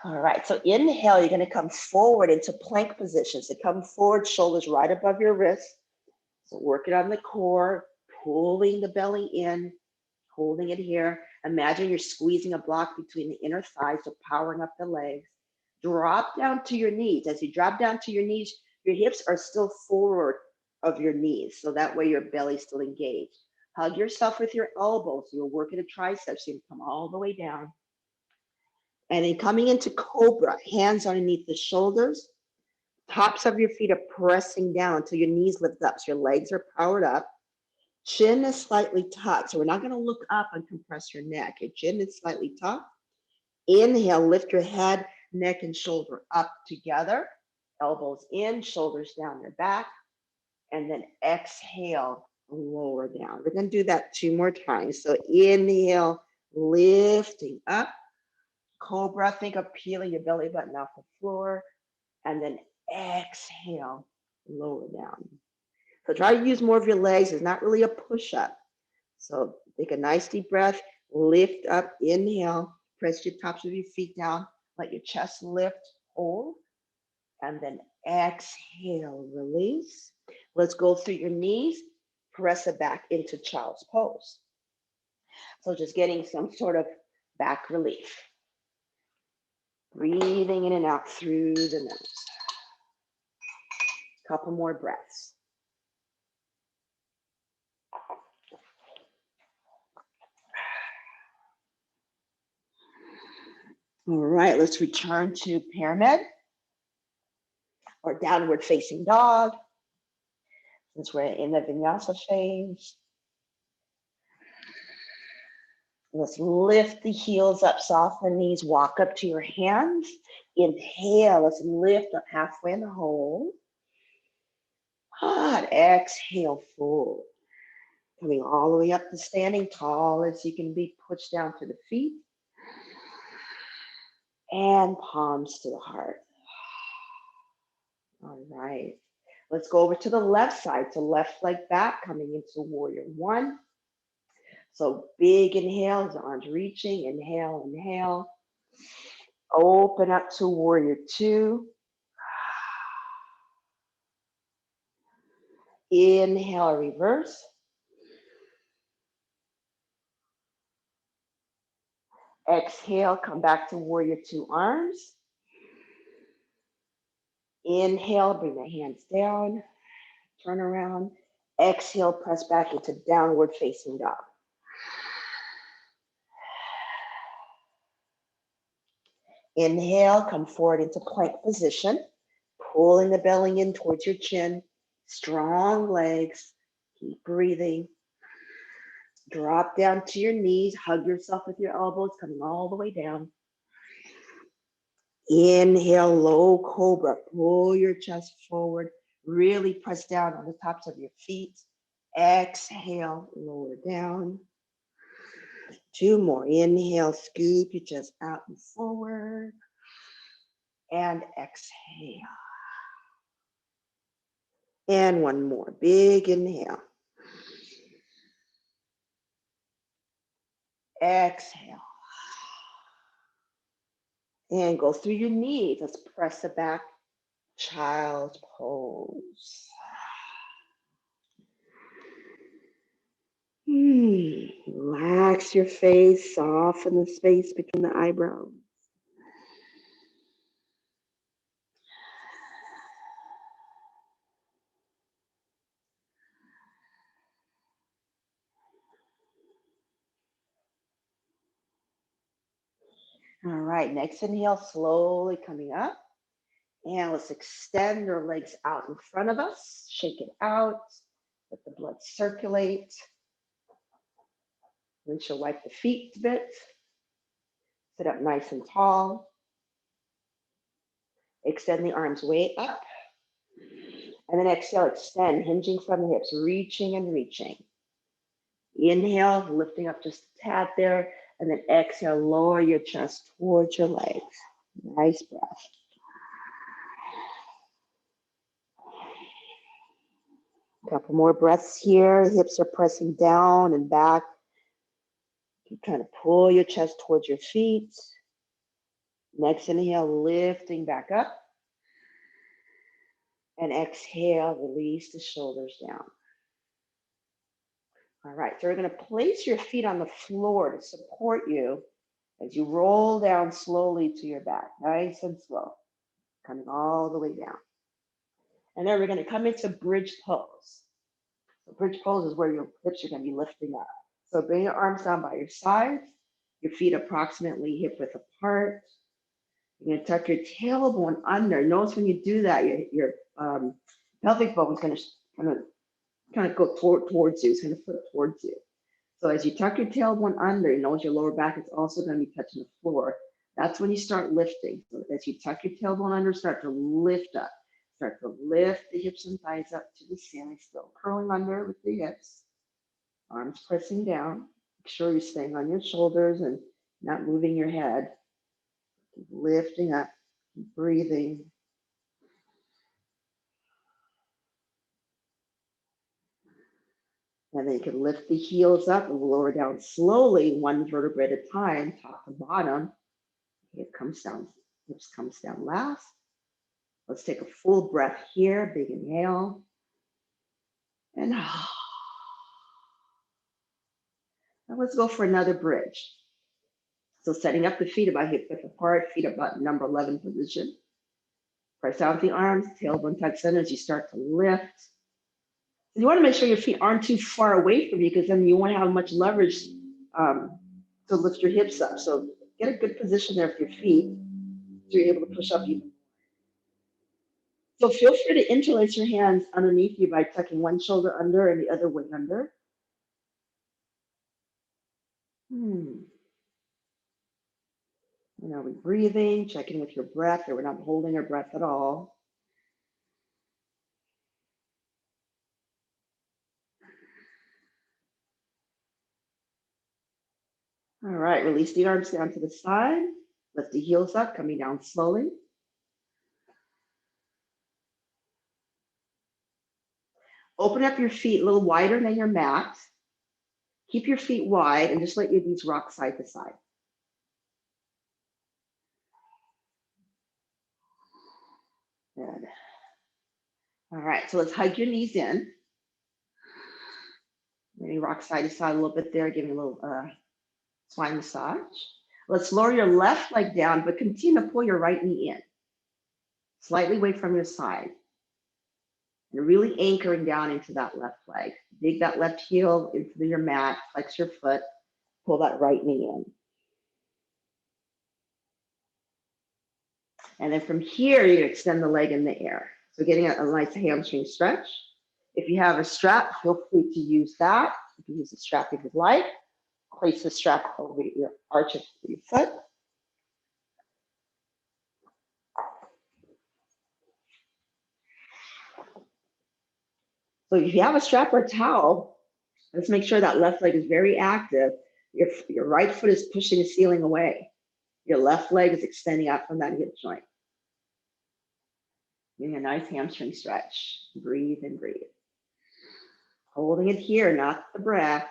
All right, so inhale, you're gonna come forward into plank position. So come forward, shoulders right above your wrists. So working on the core, pulling the belly in, holding it here. Imagine you're squeezing a block between the inner thighs, so powering up the legs. Drop down to your knees. As you drop down to your knees, your hips are still forward of your knees, so that way your belly's still engaged. Hug yourself with your elbows. You're working the triceps. You come all the way down. And then coming into Cobra, hands underneath the shoulders. Tops of your feet are pressing down until your knees lift up. So your legs are powered up. Chin is slightly tucked. So we're not going to look up and compress your neck. Your chin is slightly tucked. Inhale, lift your head, neck, and shoulder up together. Elbows in, shoulders down your back. And then exhale, lower down. We're going to do that 2 more times. So inhale, lifting up. Cobra, think of peeling your belly button off the floor. And then exhale, lower down. So try to use more of your legs. It's not really a push-up. So take a nice deep breath, lift up, inhale, press your tops of your feet down, let your chest lift, hold, and then exhale, release. Let's go through your knees, press it back into child's pose. So just getting some sort of back relief. Breathing in and out through the nose. Couple more breaths. All right, let's return to pyramid or downward facing dog. Since we're in the vinyasa phase. Let's lift the heels up, soften the knees, walk up to your hands. Inhale, let's lift up halfway in the hold. Hot, exhale, full. Coming all the way up to standing tall as you can be, pushed down to the feet. And palms to the heart. All right, let's go over to the left side. So left leg back, coming into warrior one. So big inhale, arms reaching, inhale, inhale. Open up to warrior two. Inhale, reverse. Exhale, come back to warrior two, arms. Inhale, bring the hands down, turn around. Exhale, press back into downward facing dog. Inhale, come forward into plank position, pulling the belly in towards your chin, strong legs, keep breathing. Drop down to your knees, hug yourself with your elbows, coming all the way down. Inhale, low cobra, pull your chest forward, really press down on the tops of your feet. Exhale, lower down. 2 more, inhale, scoop your chest out and forward. And exhale. And 1 more, big inhale. Exhale. And go through your knees. Let's press it back. Child's pose. Relax your face, soften the space between the eyebrows. All right, next inhale, slowly coming up. And let's extend our legs out in front of us. Shake it out. Let the blood circulate. Then she'll wipe the feet a bit. Sit up nice and tall. Extend the arms way up. And then exhale, extend, hinging from the hips, reaching and reaching. Inhale, lifting up just a tad there. And then exhale, lower your chest towards your legs. Nice breath. Couple more breaths here. Hips are pressing down and back. Keep trying to pull your chest towards your feet. Next inhale, lifting back up. And exhale, release the shoulders down. All right, so we're going to place your feet on the floor to support you as you roll down slowly to your back, nice and slow, coming all the way down. And then we're going to come into bridge pose. So bridge pose is where your hips are going to be lifting up. So bring your arms down by your sides, your feet approximately hip width apart. You're going to tuck your tailbone under. Notice when you do that, your pelvic bone is going to kind of go towards you. It's going to flip towards you. So as you tuck your tailbone under, you notice your lower back is also going to be touching the floor. That's when you start lifting. So as you tuck your tailbone under, start to lift up. Start to lift the hips and thighs up to the ceiling, still curling under with the hips. Arms pressing down. Make sure you're staying on your shoulders and not moving your head. Keep lifting up, keep breathing. And then you can lift the heels up and lower down slowly, 1 vertebrae at a time, top to bottom. Hip comes down, hips comes down last. Let's take a full breath here, big inhale. And now let's go for another bridge. So setting up the feet about hip width apart, feet about number 11 position. Press out the arms, tailbone tucks in as you start to lift. You want to make sure your feet aren't too far away from you because then you won't have much leverage to lift your hips up. So get a good position there with your feet so you're able to push up even more. So feel free to interlace your hands underneath you by tucking one shoulder under and the other wing under. And are we breathing, checking with your breath, or we're not holding our breath at all. All right, release the arms down to the side. Lift the heels up, coming down slowly. Open up your feet a little wider than your mat. Keep your feet wide and just let your knees rock side to side. Good. All right, so let's hug your knees in. Maybe rock side to side a little bit there, giving a little spine massage. Let's lower your left leg down, but continue to pull your right knee in, slightly away from your side. You're really anchoring down into that left leg. Dig that left heel into your mat, flex your foot, pull that right knee in. And then from here, you extend the leg in the air. So getting a nice hamstring stretch. If you have a strap, feel free to use that. You can use the strap if you'd like. Place the strap over your arch of your foot. So if you have a strap or a towel, let's make sure that left leg is very active. Your right foot is pushing the ceiling away. Your left leg is extending out from that hip joint. Getting a nice hamstring stretch. Breathe and breathe. Holding it here, not the breath.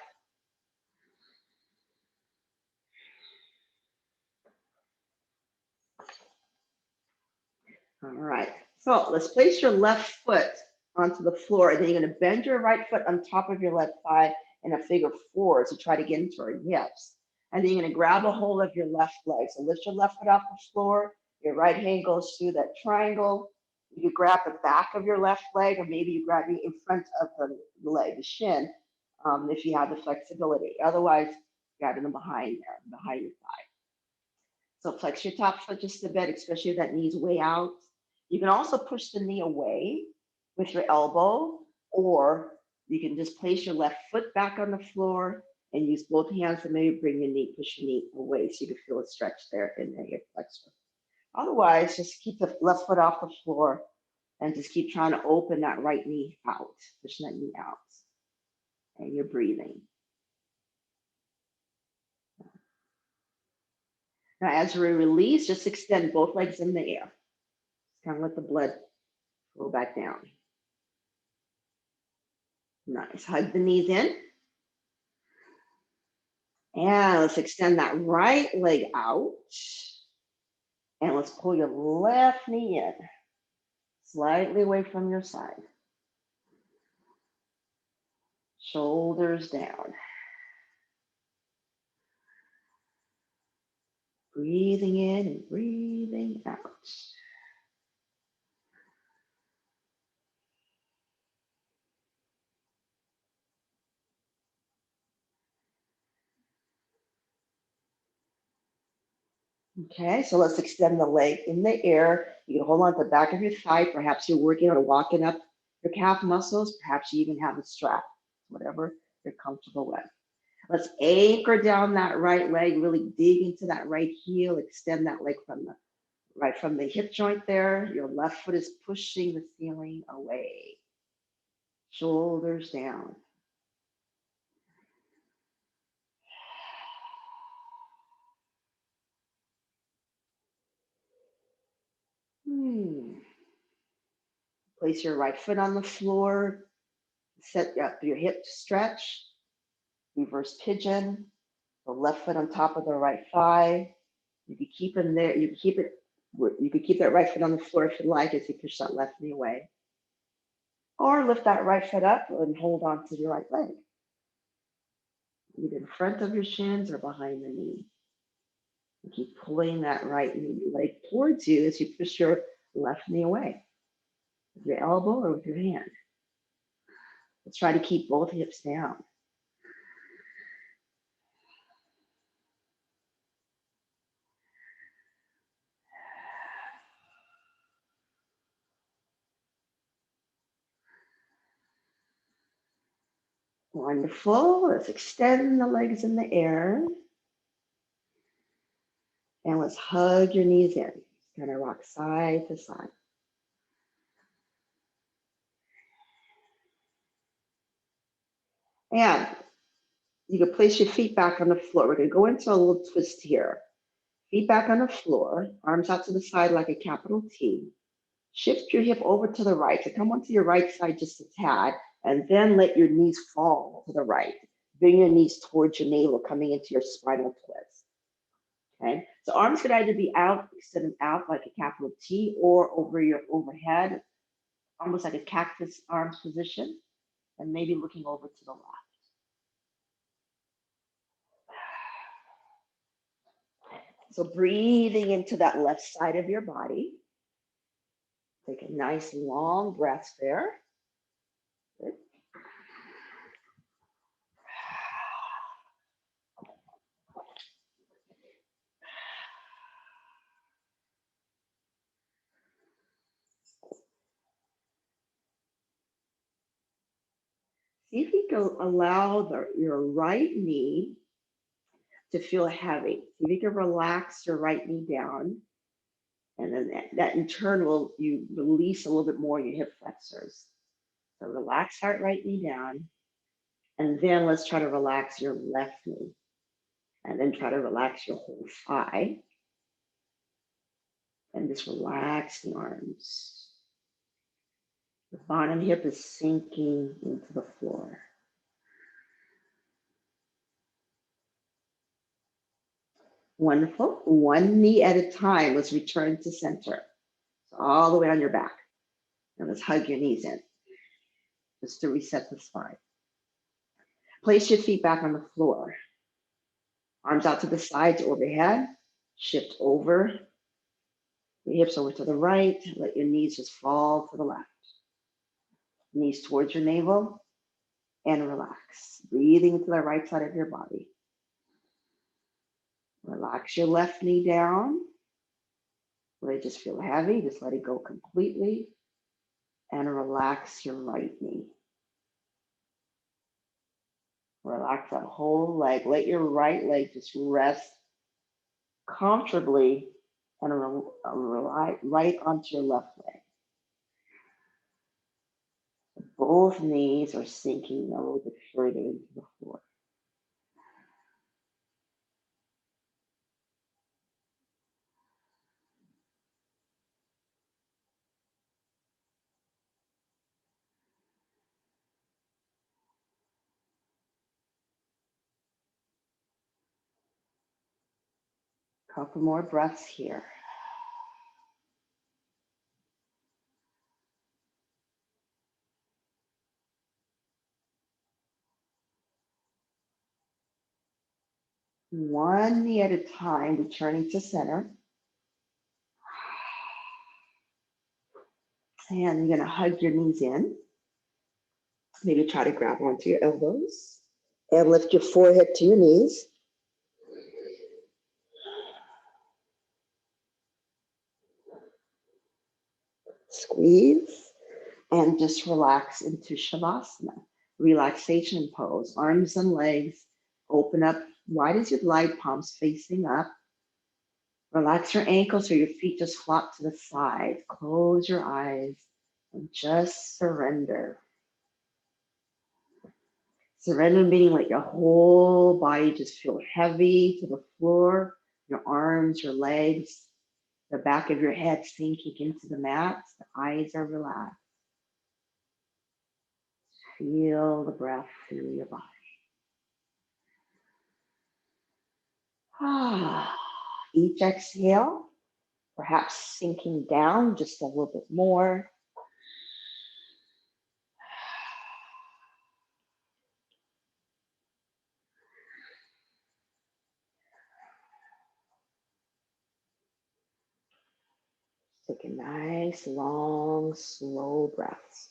All right, so let's place your left foot onto the floor, and then you're gonna bend your right foot on top of your left thigh in a figure four to try to get into your hips. And then you're gonna grab a hold of your left leg. So lift your left foot off the floor, your right hand goes through that triangle. You grab the back of your left leg, or maybe you grab it in front of the leg, the shin, if you have the flexibility. Otherwise, grab them behind there, behind your thigh. So flex your top foot just a bit, especially if that knee's way out. You can also push the knee away with your elbow, or you can just place your left foot back on the floor and use both hands to maybe bring your knee, push your knee away so you can feel a stretch there in the hip flexor. Otherwise, just keep the left foot off the floor and just keep trying to open that right knee out, pushing that knee out. And you're breathing. Now, as we release, just extend both legs in the air. Kind of let the blood flow back down. Nice. Hug the knees in. And let's extend that right leg out. And let's pull your left knee in, slightly away from your side. Shoulders down. Breathing in and breathing out. Okay, so let's extend the leg in the air. You can hold on to the back of your thigh. Perhaps you're working on walking up your calf muscles. Perhaps you even have a strap, whatever you're comfortable with. Let's anchor down that right leg, really dig into that right heel, extend that leg from the hip joint there. Your left foot is pushing the ceiling away. Shoulders down. Place your right foot on the floor. Set up your hip stretch. Reverse pigeon. The left foot on top of the right thigh. You can keep them there. You can keep it. You can keep that right foot on the floor if you like, as you push that left knee away. Or lift that right foot up and hold on to your right leg, either in front of your shins or behind the knee. You keep pulling that right knee leg towards you as you push your left knee away with your elbow or with your hand. Let's try to keep both hips down. Wonderful. Let's extend the legs in the air. And let's hug your knees in. Kind of rock side to side. And you can place your feet back on the floor. We're going to go into a little twist here. Feet back on the floor, arms out to the side like a capital T. Shift your hip over to the right. So come onto your right side just a tad, and then let your knees fall to the right. Bring your knees towards your navel, coming into your spinal twist. Okay, so arms could either be out, extended out like a capital T, or over your overhead, almost like a cactus arms position, and maybe looking over to the left. So breathing into that left side of your body. Take a nice long breath there. See if you can allow your right knee to feel heavy. See if you can relax your right knee down. And then that in turn will you release a little bit more your hip flexors. So relax that right knee down. And then let's try to relax your left knee. And then try to relax your whole thigh. And just relax the arms. The bottom hip is sinking into the floor. Wonderful. One knee at a time. Let's return to center. So all the way on your back. And let's hug your knees in, just to reset the spine. Place your feet back on the floor. Arms out to the sides, overhead. Shift over. Your hips over to the right. Let your knees just fall to the left. Knees towards your navel. And relax. Breathing into the right side of your body. Relax your left knee down. Let it just feel heavy. Just let it go completely. And relax your right knee. Relax that whole leg. Let your right leg just rest comfortably and rely right onto your left leg. Both knees are sinking a little bit further into the floor. Couple more breaths here. One knee at a time, returning to center. And you're gonna hug your knees in. Maybe try to grab onto your elbows and lift your forehead to your knees. Squeeze and just relax into Shavasana. Relaxation pose, arms and legs open up wide as you'd like, palms facing up. Relax your ankles so your feet just flop to the side. Close your eyes and just surrender. Surrender meaning let your whole body just feel heavy to the floor, your arms, your legs, the back of your head sinking into the mat. The eyes are relaxed. Feel the breath through your body. Each exhale, perhaps sinking down just a little bit more. Take a nice, long, slow breath.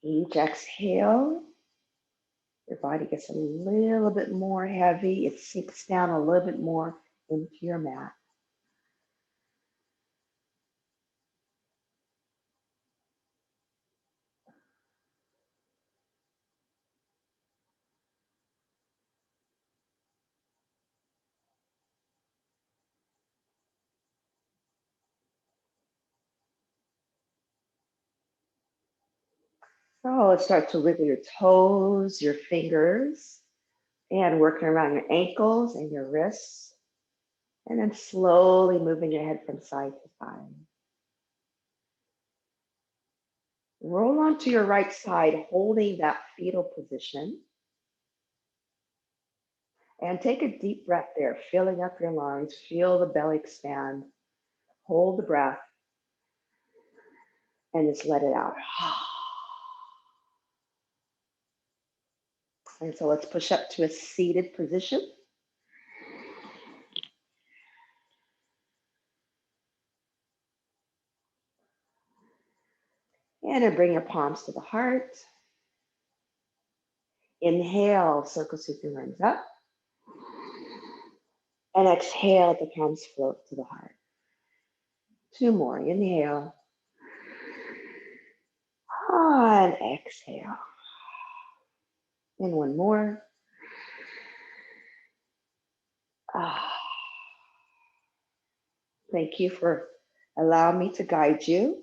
Each exhale, your body gets a little bit more heavy. It sinks down a little bit more into your mat. So let's start to wiggle your toes, your fingers, and working around your ankles and your wrists. And then slowly moving your head from side to side. Roll onto your right side, holding that fetal position. And take a deep breath there, filling up your lungs. Feel the belly expand. Hold the breath. And just let it out. And so let's push up to a seated position. And then bring your palms to the heart. Inhale, circle sweeping arms up. And exhale, the palms float to the heart. 2 more. Inhale. And exhale. And 1 more. Thank you for allowing me to guide you.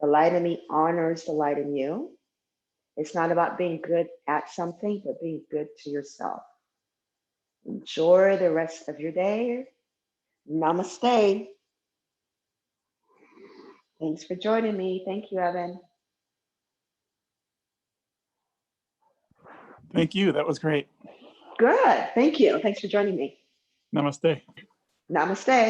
The light in me honors the light in you. It's not about being good at something, but being good to yourself. Enjoy the rest of your day. Namaste. Thanks for joining me. Thank you, Evan. Thank you. That was great. Good. Thank you. Thanks for joining me. Namaste. Namaste.